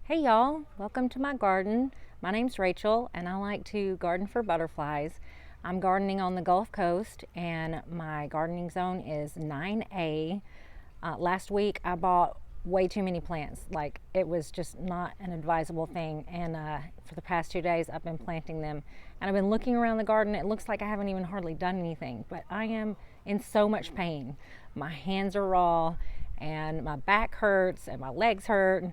Hey y'all, welcome to my garden. My name's Rachel and I like to garden for butterflies. I'm gardening on the Gulf Coast and my gardening zone is 9A. Last week I bought way too many plants. Like, it was just not an advisable thing, and for the past 2 days I've been planting them and I've been looking around the garden. It looks like I haven't even hardly done anything, but I am in so much pain. My hands are raw and my back hurts and my legs hurt.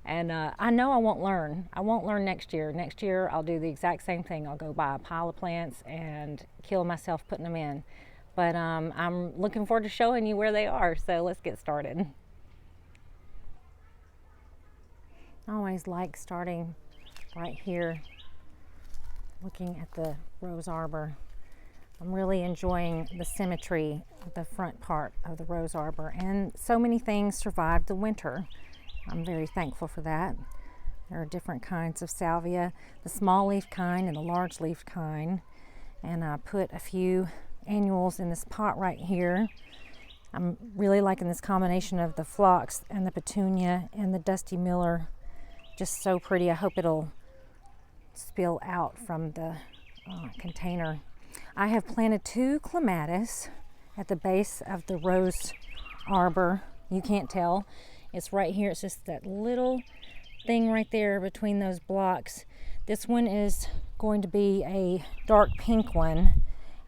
And I know I won't learn. I won't learn next year. Next year I'll do the exact same thing. I'll go buy a pile of plants and kill myself putting them in. But I'm looking forward to showing you where they are. So let's get started. I always like starting right here, looking at the rose arbor. I'm really enjoying the symmetry of the front part of the rose arbor, and so many things survived the winter. I'm very thankful for that. There are different kinds of salvia, the small leaf kind and the large leaf kind. And I put a few annuals in this pot right here. I'm really liking this combination of the phlox and the petunia and the dusty miller. Just so pretty. I hope it'll spill out from the container. I have planted 2 clematis at the base of the rose arbor. You can't tell. It's right here. It's just that little thing right there between those blocks. This one is going to be a dark pink one,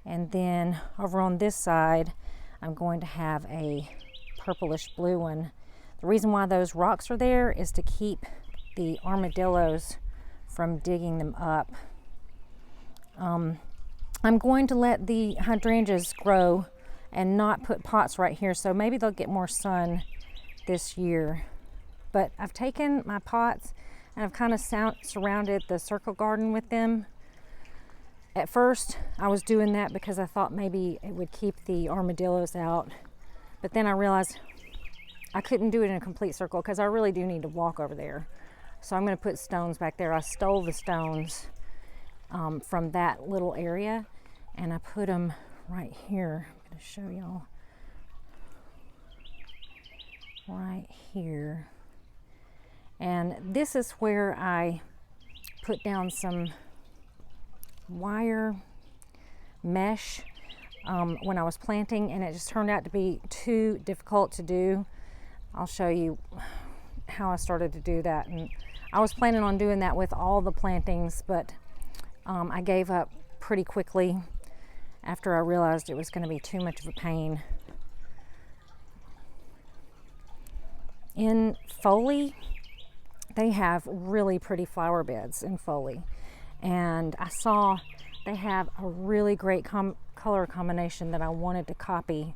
and then over on this side I'm going to have a purplish blue one. The reason why those rocks are there is to keep the armadillos from digging them up. I'm going to let the hydrangeas grow and not put pots right here, so maybe they'll get more sun this year. But I've taken my pots and I've kind of surrounded the circle garden with them. At first I was doing that because I thought maybe it would keep the armadillos out, but then I realized I couldn't do it in a complete circle because I really do need to walk over there. So I'm going to put stones back there. I stole the stones from that little area and I put them right here. I'm going to show y'all. Right here. And this is where I put down some wire mesh when I was planting, and it just turned out to be too difficult to do. I'll show you how I started to do that. And I was planning on doing that with all the plantings, but I gave up pretty quickly after I realized it was going to be too much of a pain. In Foley, they have really pretty flower beds in Foley, and I saw they have a really great color combination that I wanted to copy,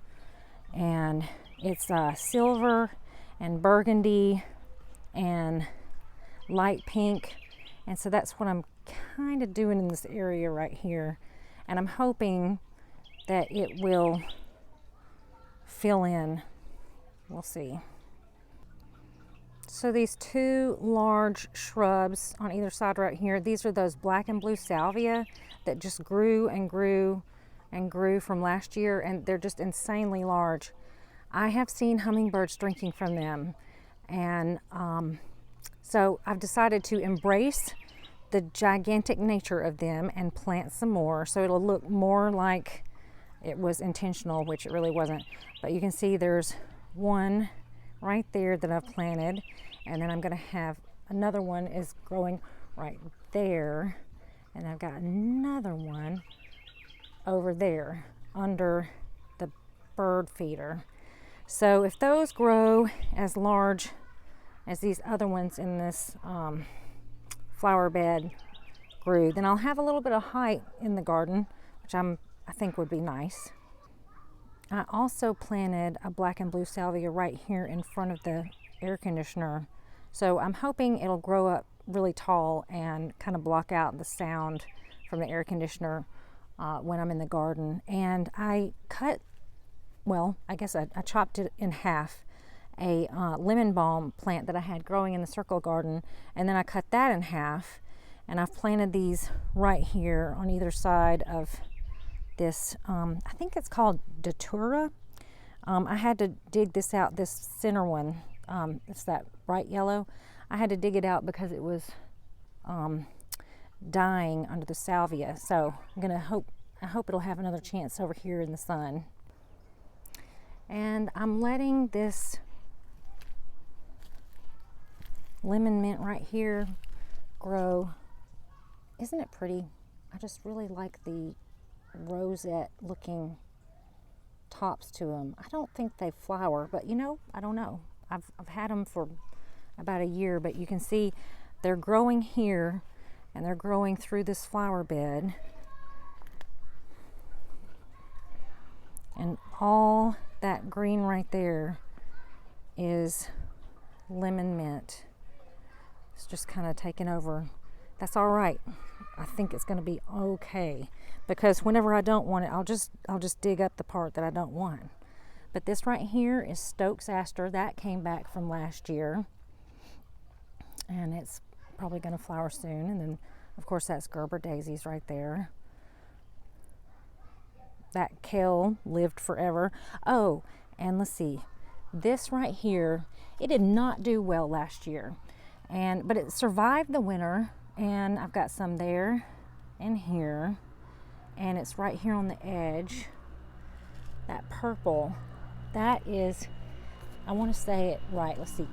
and it's silver and burgundy and light pink, and so that's what I'm kind of doing in this area right here, and I'm hoping that it will fill in. We'll see. So these 2 large shrubs on either side right here, these are those black and blue salvia that just grew and grew and grew from last year, and they're just insanely large. I have seen hummingbirds drinking from them, and so I've decided to embrace the gigantic nature of them and plant some more so it'll look more like it was intentional, which it really wasn't. But you can see there's one right there that I've planted, and then I'm going to have another one is growing right there, and I've got another one over there under the bird feeder. So if those grow as large as these other ones in this flower bed grew, then I'll have a little bit of height in the garden, which I think would be nice. I also planted a black and blue salvia right here in front of the air conditioner. So I'm hoping it'll grow up really tall and kind of block out the sound from the air conditioner when I'm in the garden. And I chopped it in half, a lemon balm plant that I had growing in the circle garden, and then I cut that in half, and I've planted these right here on either side of this, I think it's called Datura. I had to dig this out, this center one. It's that bright yellow. I had to dig it out because it was dying under the salvia. So I hope it'll have another chance over here in the sun. And I'm letting this lemon mint right here grow. Isn't it pretty? I just really like the rosette looking tops to them. I don't think they flower, but you know, I don't know. I've had them for about a year, but you can see they're growing here and they're growing through this flower bed. And all that green right there is lemon mint. It's just kind of taking over. That's all right. I think it's going to be okay, because whenever I don't want it, I'll just dig up the part that I don't want. But this right here is Stokes aster. That came back from last year, and it's probably going to flower soon. And then of course that's Gerber daisies right there. That kale lived forever. Oh, and let's see, this right here, it did not do well last year, but it survived the winter. And I've got some there and here, and it's right here on the edge. That purple, that is, I want to say it right, let's see,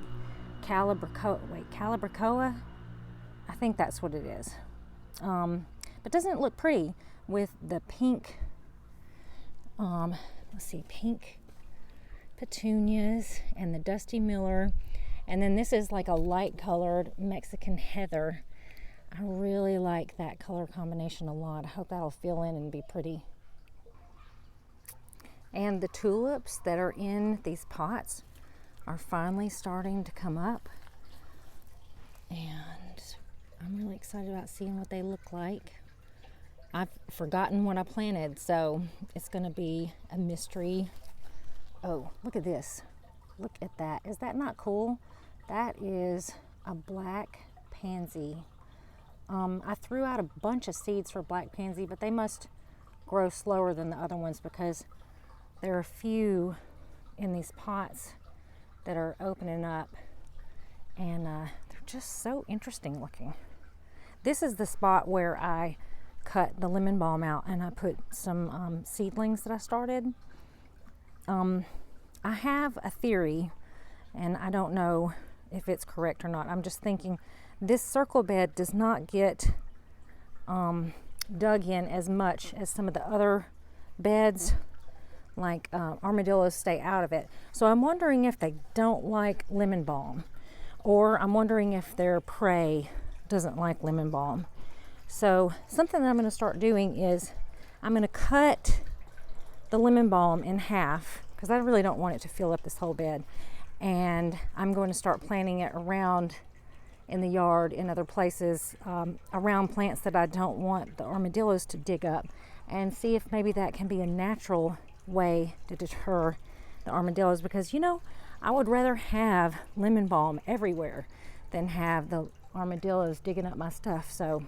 Calibrachoa, I think that's what it is. But doesn't it look pretty with the pink, let's see, pink petunias and the Dusty Miller, and then this is like a light colored Mexican heather. I really like that color combination a lot. I hope that'll fill in and be pretty. And the tulips that are in these pots are finally starting to come up. And I'm really excited about seeing what they look like. I've forgotten what I planted, so it's going to be a mystery. Oh, look at this. Look at that. Is that not cool? That is a black pansy. I threw out a bunch of seeds for black pansy, but they must grow slower than the other ones because there are a few in these pots that are opening up, and they're just so interesting looking. This is the spot where I cut the lemon balm out and I put some seedlings that I started. I have a theory, and I don't know if it's correct or not. I'm just thinking this circle bed does not get dug in as much as some of the other beds, like armadillos stay out of it. So I'm wondering if they don't like lemon balm, or I'm wondering if their prey doesn't like lemon balm. So something that I'm going to start doing is I'm going to cut the lemon balm in half, because I really don't want it to fill up this whole bed, and I'm going to start planting it around in the yard, in other places, around plants that I don't want the armadillos to dig up, and see if maybe that can be a natural way to deter the armadillos, because you know, I would rather have lemon balm everywhere than have the armadillos digging up my stuff. So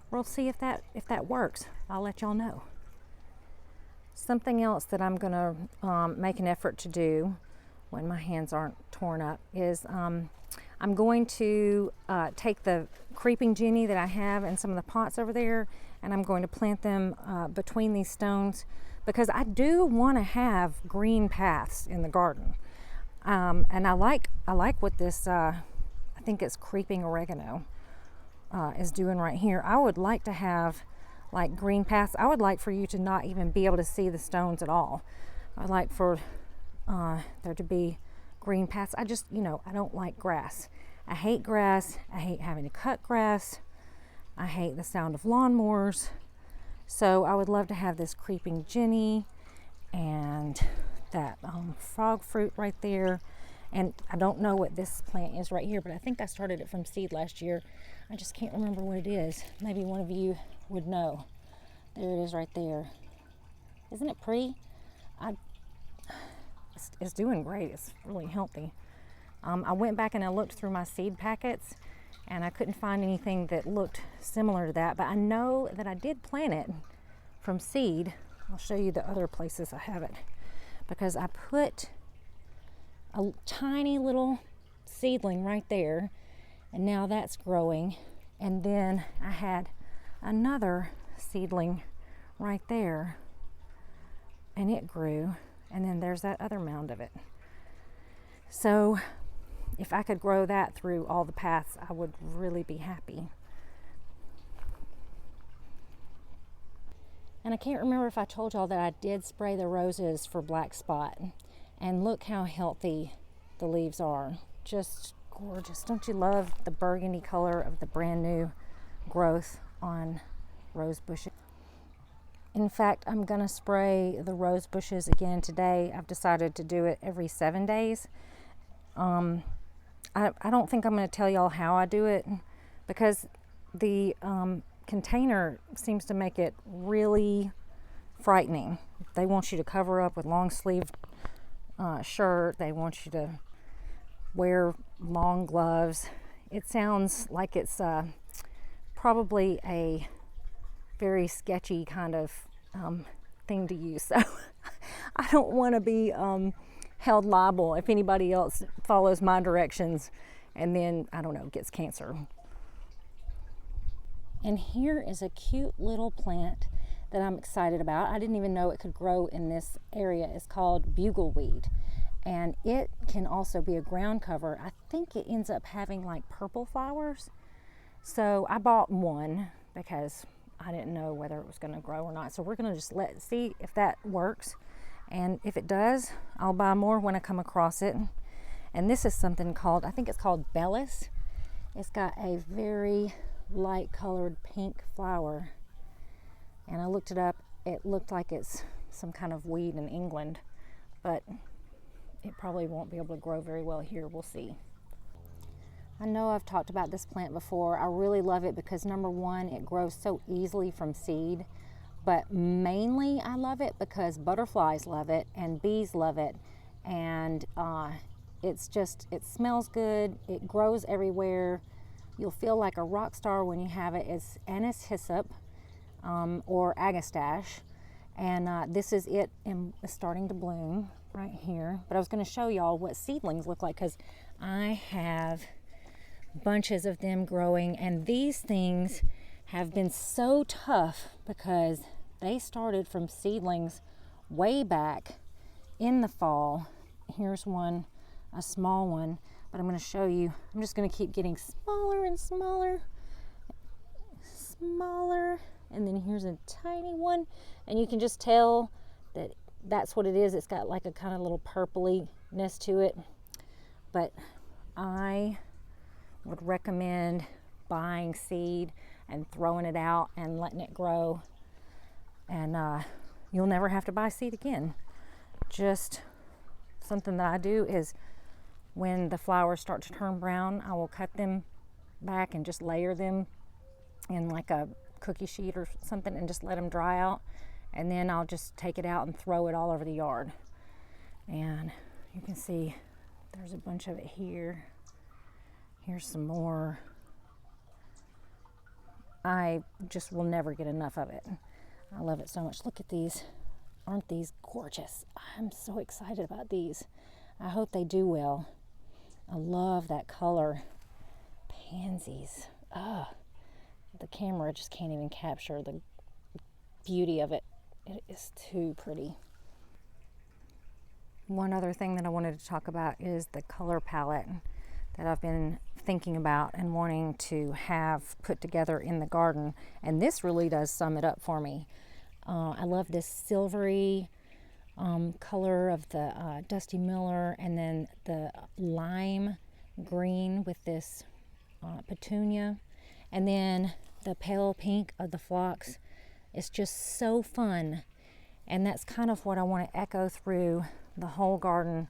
we'll see if that works. I'll let y'all know. Something else that I'm gonna make an effort to do when my hands aren't torn up is I'm going to take the creeping Jenny that I have in some of the pots over there, and I'm going to plant them between these stones, because I do want to have green paths in the garden. And I like what this, I think it's creeping oregano, is doing right here. I would like to have like green paths. I would like for you to not even be able to see the stones at all. I'd like for there to be green paths. I just, you know, I don't like grass. I hate grass. I hate having to cut grass. I hate the sound of lawnmowers. So I would love to have this creeping Jenny and that frog fruit right there. And I don't know what this plant is right here, but I think I started it from seed last year. I just can't remember what it is. Maybe one of you would know. There it is right there. Isn't it pretty? It's doing great. It's really healthy. I went back and I looked through my seed packets, and I couldn't find anything that looked similar to that, but I know that I did plant it from seed. I'll show you the other places I have it, because I put a tiny little seedling right there, and now that's growing. And then I had another seedling right there, and it grew, and then there's that other mound of it. So if I could grow that through all the paths, I would really be happy. And I can't remember if I told y'all that I did spray the roses for black spot, and look how healthy the leaves are. Just gorgeous. Don't you love the burgundy color of the brand new growth on rose bushes? In fact, I'm gonna spray the rose bushes again today. I've decided to do it every 7 days. I don't think I'm gonna tell y'all how I do it, because the container seems to make it really frightening. They want you to cover up with long sleeve shirt. They want you to wear long gloves. It sounds like it's probably a very sketchy kind of thing to use. So I don't want to be held liable if anybody else follows my directions and then, I don't know, gets cancer. And here is a cute little plant that I'm excited about. I didn't even know it could grow in this area. It's called Bugleweed, and it can also be a ground cover. I think it ends up having like purple flowers. So I bought one because I didn't know whether it was going to grow or not. So we're going to just see if that works. And if it does, I'll buy more when I come across it. And this is something called, I think it's called Bellis. It's got a very light colored pink flower. And I looked it up. It looked like it's some kind of weed in England, but it probably won't be able to grow very well here. We'll see. I know I've talked about this plant before. I really love it because, number one, it grows so easily from seed, but mainly I love it because butterflies love it and bees love it, and it smells good. It grows everywhere. You'll feel like a rock star when you have it. It's anise hyssop or agastache, and this is it starting to bloom right here. But I was going to show y'all what seedlings look like because I have bunches of them growing, and these things have been so tough because they started from seedlings way back in the fall. Here's one, a small one, but I'm going to show you. I'm just going to keep getting smaller and smaller, and then here's a tiny one, and you can just tell that that's what it is. It's got like a kind of little purpliness to it, but I would recommend buying seed and throwing it out and letting it grow, and you'll never have to buy seed again. Just something that I do is when the flowers start to turn brown, I will cut them back and just layer them in like a cookie sheet or something and just let them dry out, and then I'll just take it out and throw it all over the yard. And you can see there's a bunch of it here. Here's some more. I just will never get enough of it. I love it so much. Look at these. Aren't these gorgeous? I'm so excited about these. I hope they do well. I love that color. Pansies. The camera just can't even capture the beauty of it. It is too pretty. One other thing that I wanted to talk about is the color palette that I've been thinking about and wanting to have put together in the garden, and this really does sum it up for me. I love this silvery color of the Dusty Miller, and then the lime green with this petunia, and then the pale pink of the phlox. It's just so fun, and that's kind of what I want to echo through the whole garden.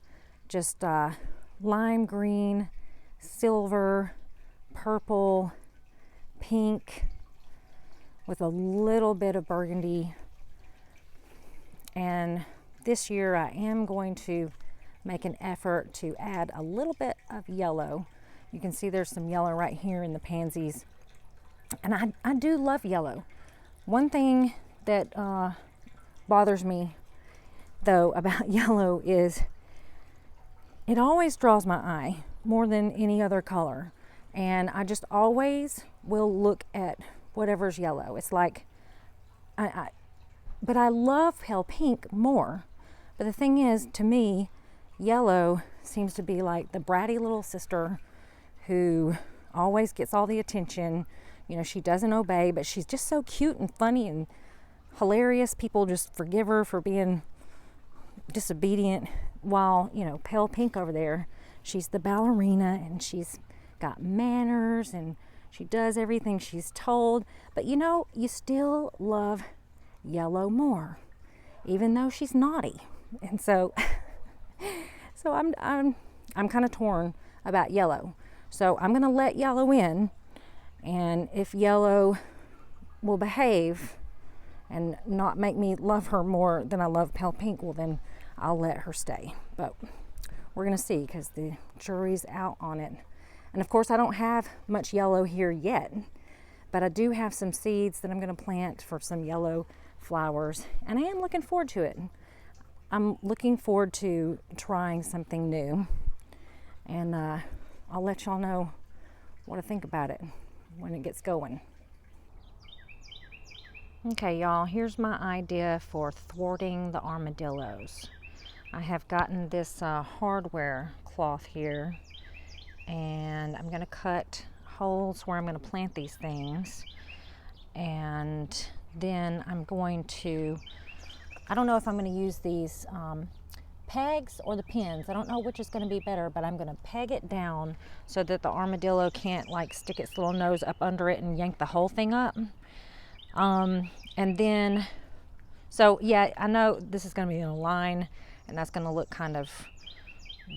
Just lime green, silver, purple, pink, with a little bit of burgundy. And this year I am going to make an effort to add a little bit of yellow. You can see there's some yellow right here in the pansies, and I do love yellow. One thing that bothers me though about yellow is it always draws my eye more than any other color. And I just always will look at whatever's yellow. It's like, but I love pale pink more. But the thing is, to me, yellow seems to be like the bratty little sister who always gets all the attention. You know, she doesn't obey, but she's just so cute and funny and hilarious. People just forgive her for being disobedient. While, you know, pale pink over there, she's the ballerina and she's got manners and she does everything she's told. But you know, you still love yellow more, even though she's naughty. And so I'm kind of torn about yellow. So I'm gonna let yellow in, and if yellow will behave and not make me love her more than I love pale pink, well then I'll let her stay. But we're gonna see, because the jury's out on it. And of course I don't have much yellow here yet, but I do have some seeds that I'm gonna plant for some yellow flowers, and I am looking forward to it. I'm looking forward to trying something new, and I'll let y'all know what I think about it when it gets going. Okay, y'all, here's my idea for thwarting the armadillos. I have gotten this hardware cloth here, and I'm gonna cut holes where I'm gonna plant these things, and then I'm going to, I don't know if I'm gonna use these pegs or the pins. I don't know which is gonna be better, but I'm gonna peg it down so that the armadillo can't like stick its little nose up under it and yank the whole thing up. And then, so yeah, I know this is gonna be in a line and that's gonna look kind of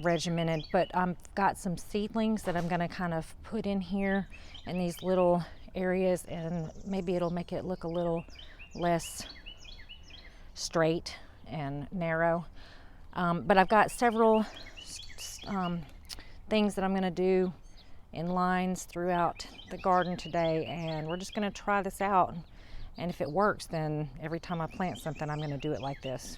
regimented, but I've got some seedlings that I'm gonna kind of put in here in these little areas, and maybe it'll make it look a little less straight and narrow. But I've got several things that I'm gonna do in lines throughout the garden today, and we're just gonna try this out. And if it works, then every time I plant something, I'm gonna do it like this.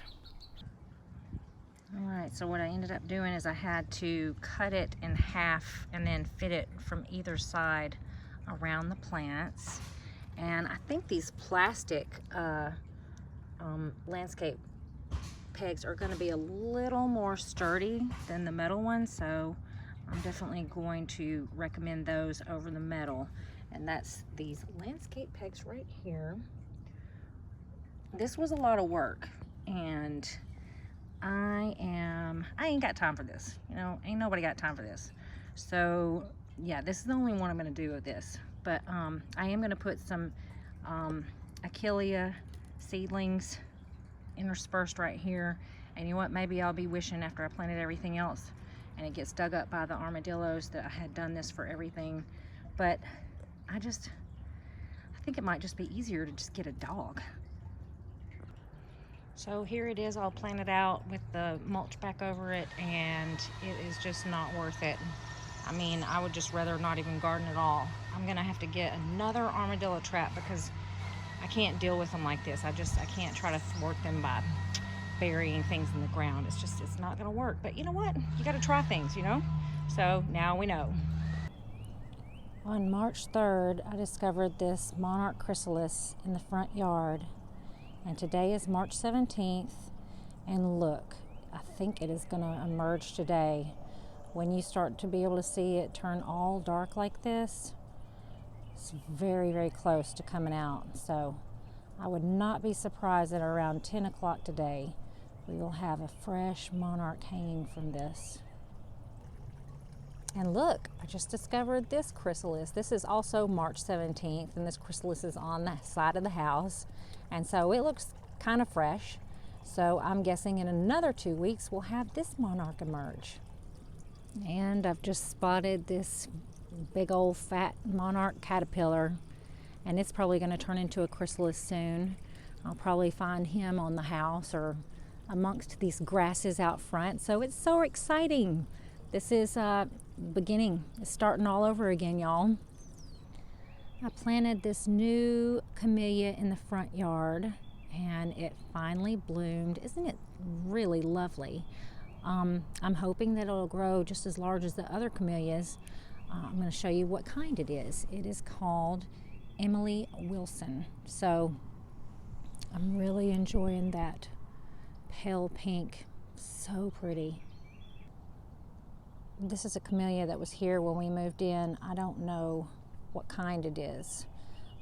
All right, so what I ended up doing is I had to cut it in half and then fit it from either side around the plants. And I think these plastic landscape pegs are going to be a little more sturdy than the metal ones, so I'm definitely going to recommend those over the metal. And that's these landscape pegs right here. This was a lot of work, and I ain't got time for this. You know, ain't nobody got time for this. So yeah, this is the only one I'm going to do with this. But I am going to put some camellia seedlings interspersed right here. And you know what, maybe I'll be wishing after I planted everything else and it gets dug up by the armadillos that I had done this for everything. But I think it might just be easier to just get a dog. So here it is all planted out with the mulch back over it, and it is just not worth it. I mean, I would just rather not even garden at all. I'm gonna have to get another armadillo trap because I can't deal with them like this. I can't try to thwart them by burying things in the ground. It's not gonna work. But you know what? You gotta try things, you know? So now we know. On March 3rd, I discovered this monarch chrysalis in the front yard. And today is March 17th. And look, I think it is gonna emerge today. When you start to be able to see it turn all dark like this, it's very, very close to coming out. So I would not be surprised that around 10 o'clock today, we will have a fresh monarch hanging from this. And look, I just discovered this chrysalis. This is also March 17th, and this chrysalis is on the side of the house. And so it looks kind of fresh. So I'm guessing in another 2 weeks, we'll have this monarch emerge. And I've just spotted this big old fat monarch caterpillar, and it's probably going to turn into a chrysalis soon. I'll probably find him on the house or amongst these grasses out front. So it's so exciting. This is beginning. It's starting all over again, y'all. I planted this new camellia in the front yard, and it finally bloomed. Isn't it really lovely? I'm hoping that it'll grow just as large as the other camellias. I'm going to show you what kind it is. It is called Emily Wilson. So I'm really enjoying that pale pink. So pretty. This is a camellia that was here when we moved in. I don't know what kind it is,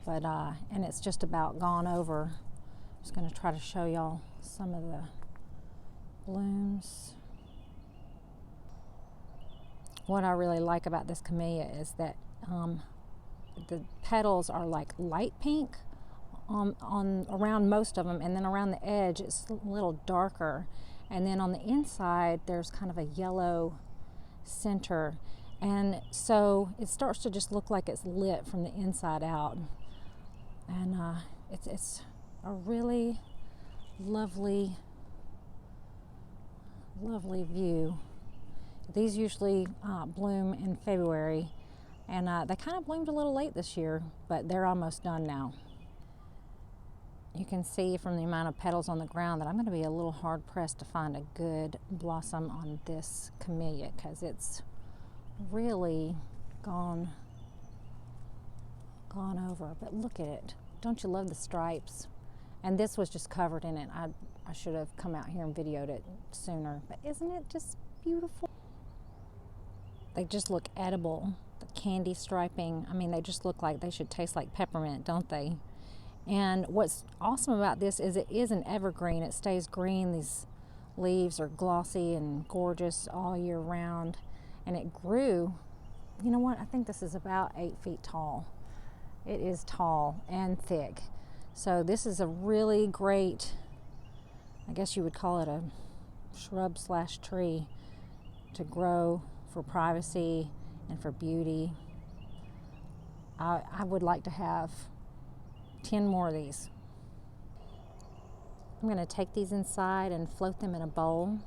but and it's just about gone over. I'm just going to try to show y'all some of the blooms. What I really like about this camellia is that the petals are like light pink on around most of them, and then around the edge it's a little darker, and then on the inside there's kind of a yellow center, and so it starts to just look like it's lit from the inside out, and it's a really lovely view. These usually bloom in February, and they kind of bloomed a little late this year, but they're almost done now. You can see from the amount of petals on the ground that I'm going to be a little hard pressed to find a good blossom on this camellia, because it's really gone over. But look at it. Don't you love the stripes? And this was just covered in it. I should have come out here and videoed it sooner, but isn't it just beautiful? They just look edible. The candy striping, I mean, they just look like they should taste like peppermint, don't they? And what's awesome about this is it is an evergreen. It stays green. These leaves are glossy and gorgeous all year round. And it grew, you know what, I think this is about 8 feet tall. It is tall and thick. So this is a really great, I guess you would call it a shrub / tree to grow for privacy and for beauty. I would like to have 10 more of these. I'm going to take these inside and float them in a bowl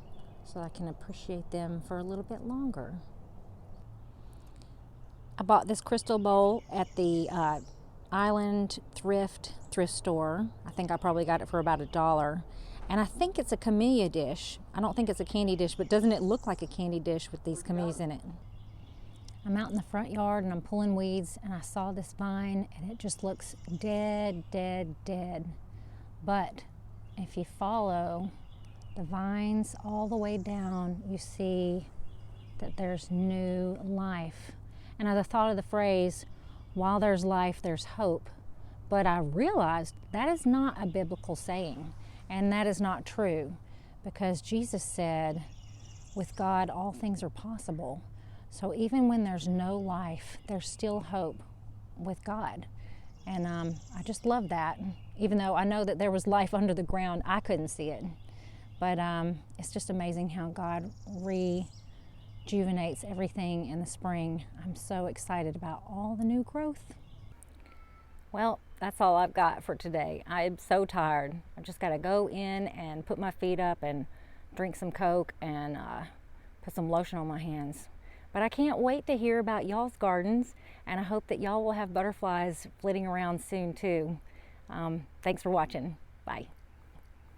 so I can appreciate them for a little bit longer. I bought this crystal bowl at the Island thrift store. I think I probably got it for about $1. And I think it's a camellia dish. I don't think it's a candy dish, but doesn't it look like a candy dish with these camellias in it? I'm out in the front yard and I'm pulling weeds, and I saw this vine and it just looks dead, dead, dead. But if you follow the vines all the way down, you see that there's new life. And I thought of the phrase, while there's life, there's hope. But I realized that is not a biblical saying, and that is not true, because Jesus said, with God, all things are possible. So even when there's no life, there's still hope with God. And I just love that. Even though I know that there was life under the ground, I couldn't see it. But it's just amazing how God rejuvenates everything in the spring. I'm so excited about all the new growth. Well, that's all I've got for today. I'm so tired. I've just got to go in and put my feet up and drink some Coke and put some lotion on my hands. But I can't wait to hear about y'all's gardens, and I hope that y'all will have butterflies flitting around soon too. Thanks for watching. Bye.